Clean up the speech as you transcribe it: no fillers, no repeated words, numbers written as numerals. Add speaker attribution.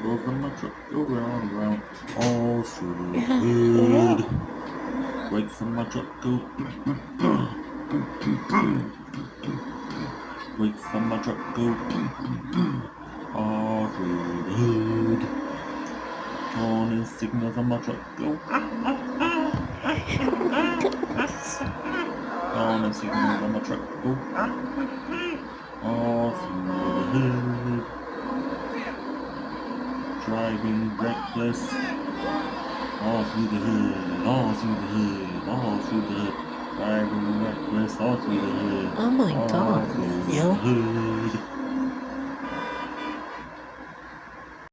Speaker 1: Rolls in my truck go round and round, all through the
Speaker 2: Yeah, for
Speaker 1: hood.
Speaker 2: real.
Speaker 1: Brakes in my truck go. Brakes on my truck go. All through the hood. Turning signals on my truck go. Turning signals on my truck go. All through the hood. Driving reckless. All through the hood. All through the hood. All through the hood. Driving reckless. All through the hood.
Speaker 2: Oh my
Speaker 1: All
Speaker 2: god,
Speaker 1: through the
Speaker 2: yo.
Speaker 1: hood.